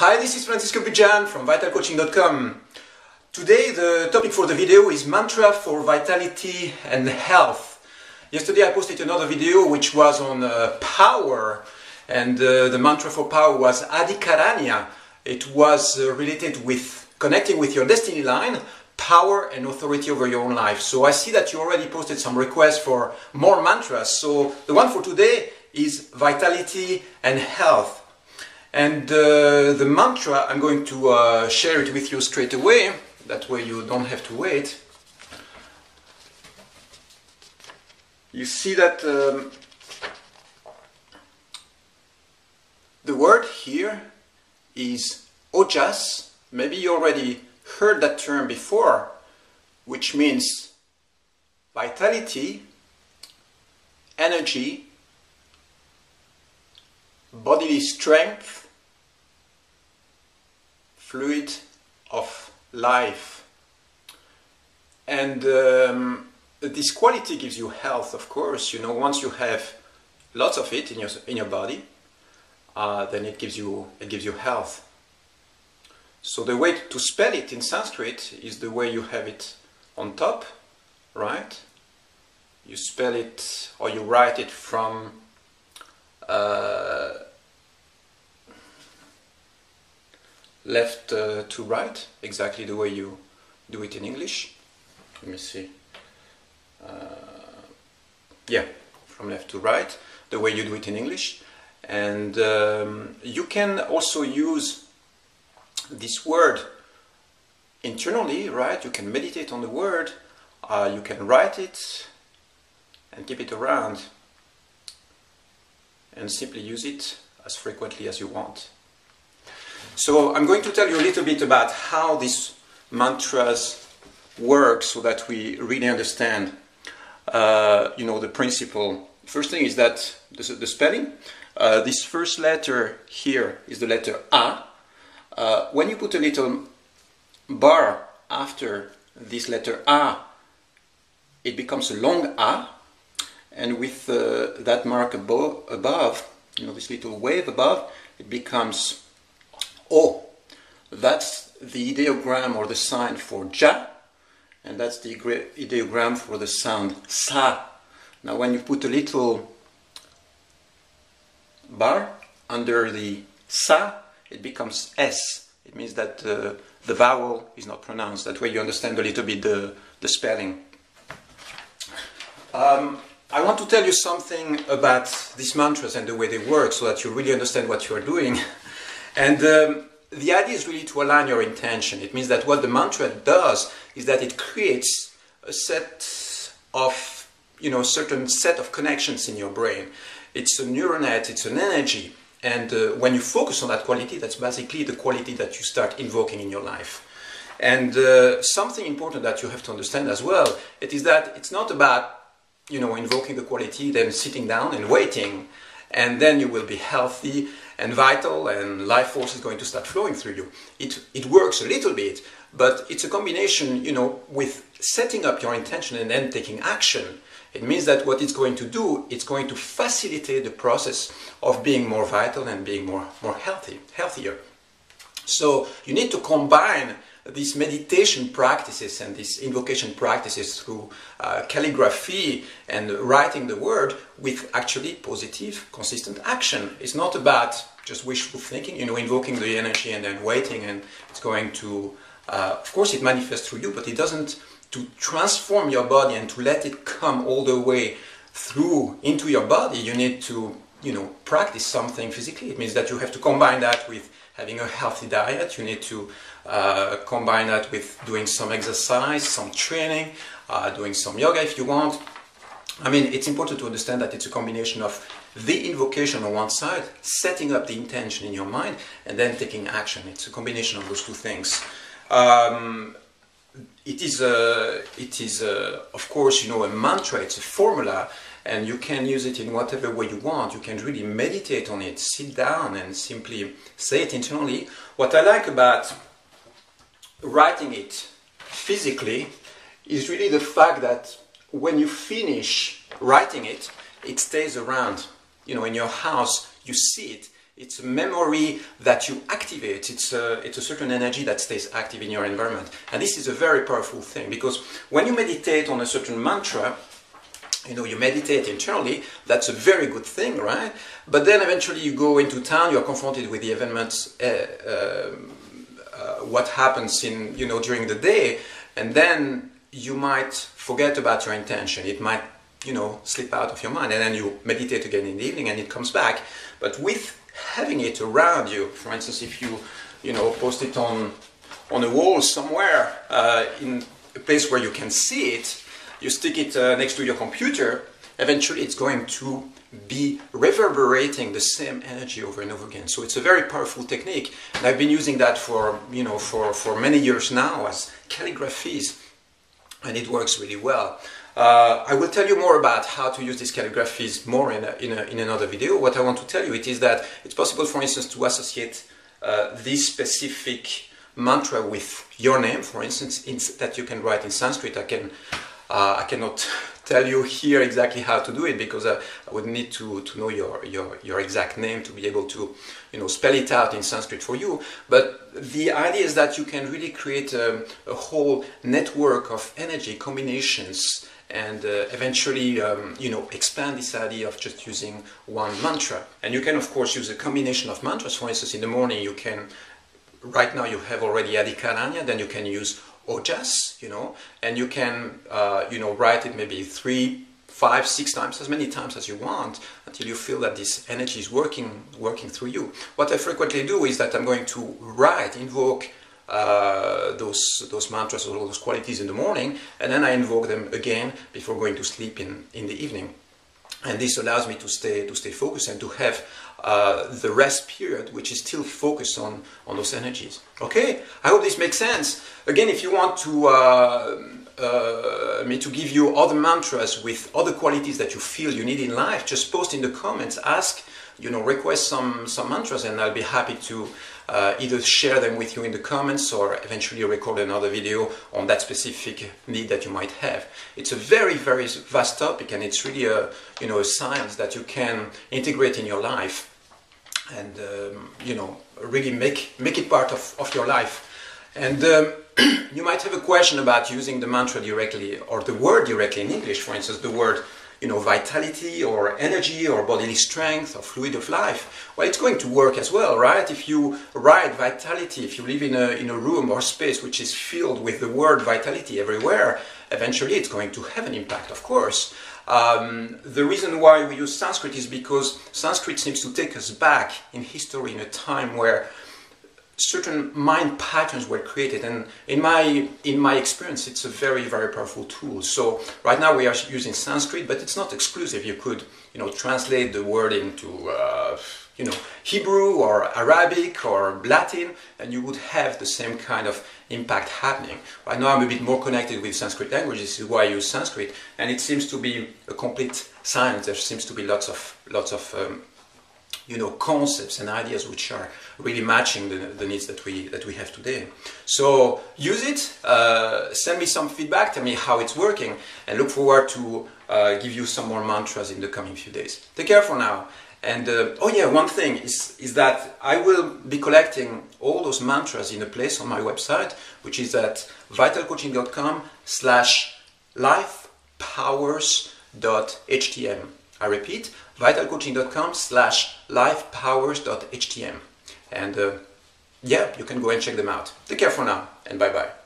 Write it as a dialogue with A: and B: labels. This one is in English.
A: Hi, this is Francisco Pijan from vitalcoaching.com. Today the topic for the video is mantra for vitality and health. Yesterday I posted another video which was on power, and the mantra for power was Adhikaranya. It was related with connecting with your destiny line, power and authority over your own life. So I see that you already posted some requests for more mantras. So the one for today is vitality and health. And the mantra, I'm going to share it with you straight away. That way you don't have to wait. You see that the word here is ojas. Maybe you already heard that term before, which means vitality, energy, bodily strength, fluid of life. And this quality gives you health, of course. You know, once you have lots of it in your body, then it gives you health. So the way to spell it in Sanskrit is the way you have it on top, right? You spell it or you write it from left to right, exactly the way you do it in English. Let me see. Yeah, from left to right, the way you do it in English. And you can also use this word internally, right? You can meditate on the word, you can write it and keep it around and simply use it as frequently as you want. So I'm going to tell you a little bit about how these mantras work so that we really understand the principle. First thing is that the spelling. This first letter here is the letter A. When you put a little bar after this letter A, it becomes a long A, and with that mark above, this little wave above, it becomes O. That's the ideogram or the sign for Ja, and that's the ideogram for the sound Sa. Now when you put a little bar under the Sa, it becomes S. It means that the vowel is not pronounced. That way you understand a little bit the spelling. I want to tell you something about these mantras and the way they work so that you really understand what you are doing. And the idea is really to align your intention. It means that what the mantra does is that it creates a set of, certain set of connections in your brain. It's a neural net, it's an energy. And when you focus on that quality, that's basically the quality that you start invoking in your life. And something important that you have to understand as well, it is that it's not about, invoking the quality, then sitting down and waiting, and then you will be healthy and vital and life force is going to start flowing through you. It works a little bit, but it's a combination, with setting up your intention and then taking action. It means that what it's going to do, it's going to facilitate the process of being more vital and being more healthier. So you need to combine these meditation practices and these invocation practices through calligraphy and writing the word with actually positive, consistent action. It's not about just wishful thinking, invoking the energy and then waiting, and it's going to, of course it manifests through you, but it doesn't. To transform your body and to let it come all the way through into your body, you need to, practice something physically. It means that you have to combine that with having a healthy diet. You need to combine that with doing some exercise, some training, doing some yoga if you want. I mean, it's important to understand that it's a combination of the invocation on one side, setting up the intention in your mind, and then taking action. It's a combination of those two things. It is, of course, a mantra, it's a formula, and you can use it in whatever way you want. You can really meditate on it, sit down and simply say it internally. What I like about writing it physically is really the fact that when you finish writing it, it stays around. In your house, you see it. It's a memory that you activate. It's a certain energy that stays active in your environment. And this is a very powerful thing, because when you meditate on a certain mantra, you know, you meditate internally, that's a very good thing, right? But then eventually you go into town, you're confronted with the events, what happens in, you know, during the day, and then you might forget about your intention. It might, you know, slip out of your mind, and then you meditate again in the evening and it comes back. But with having it around you, for instance, if you know, post it on a wall somewhere, in a place where you can see it, you stick it next to your computer, eventually it's going to be reverberating the same energy over and over again. So it's a very powerful technique, and I've been using that for, you know, for many years now as calligraphies, and it works really well. I will tell you more about how to use these calligraphies more in another video. What I want to tell you is that it's possible, for instance, to associate this specific mantra with your name, for instance, that you can write in Sanskrit. I cannot tell you here exactly how to do it, because I would need to know your exact name to be able to, you know, spell it out in Sanskrit for you. But the idea is that you can really create a whole network of energy combinations, and eventually, you know, expand this idea of just using one mantra. And you can, of course, use a combination of mantras. For instance, in the morning, you can, right now you have already Adikaranya, then you can use ojas, you know, and you can, you know, write it maybe 3, 5, 6 times, as many times as you want, until you feel that this energy is working through you. What I frequently do is that I'm going to invoke those mantras or those qualities in the morning, and then I invoke them again before going to sleep in the evening. And this allows me to stay focused and to have the rest period, which is still focused on those energies. Okay, I hope this makes sense. Again, if you want me to give you other mantras with other qualities that you feel you need in life, just post in the comments, ask, you know, request some mantras, and I'll be happy to either share them with you in the comments or eventually record another video on that specific need that you might have. It's a very, very vast topic, and it's really a, you know, a science that you can integrate in your life, and you know, really make it part of your life. And you might have a question about using the mantra directly, or the word directly in English. For instance, the word, you know, vitality or energy or bodily strength or fluid of life. Well, it's going to work as well, right? If you write vitality, if you live in a room or space which is filled with the word vitality everywhere, eventually it's going to have an impact, of course. The reason why we use Sanskrit is because Sanskrit seems to take us back in history, in a time where certain mind patterns were created, and in my experience, it's a very, very powerful tool. So right now we are using Sanskrit, but it's not exclusive. You could, you know, translate the word into you know, Hebrew or Arabic or Latin, and you would have the same kind of impact happening. Right now I'm a bit more connected with Sanskrit language. This is why I use Sanskrit, and it seems to be a complete science. There seems to be lots of you know, concepts and ideas which are really matching the needs that we have today. So use it, send me some feedback, tell me how it's working, and look forward to give you some more mantras in the coming few days. Take care for now. And oh yeah, one thing is that I will be collecting all those mantras in a place on my website, which is at vitalcoaching.com/lifepowers.htm. I repeat, vitalcoaching.com/lifepowers.htm. And yeah, you can go and check them out. Take care for now, and bye-bye.